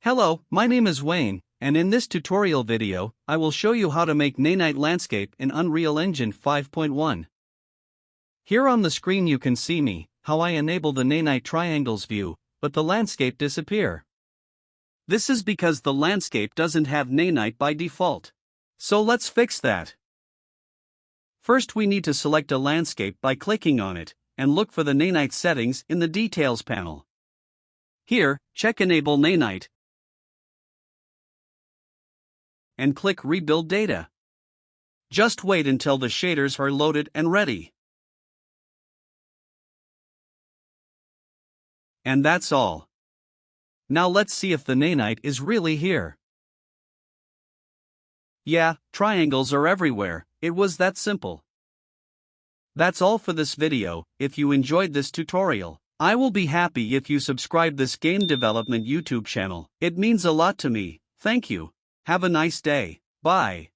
Hello, my name is Wayne, and in this tutorial video, I will show you how to make Nanite landscape in Unreal Engine 5.1. Here on the screen you can see me, how I enable the Nanite triangles view, but the landscape disappear. This is because the landscape doesn't have Nanite by default. So let's fix that. First we need to select a landscape by clicking on it, and look for the Nanite settings in the Details panel. Here, check Enable Nanite, and click Rebuild Data. Just wait until the shaders are loaded and ready. And that's all. Now let's see if the Nanite is really here. Yeah, triangles are everywhere, it was that simple. That's all for this video. If you enjoyed this tutorial, I will be happy if you subscribe this game development YouTube channel. It means a lot to me. Thank you. Have a nice day. Bye.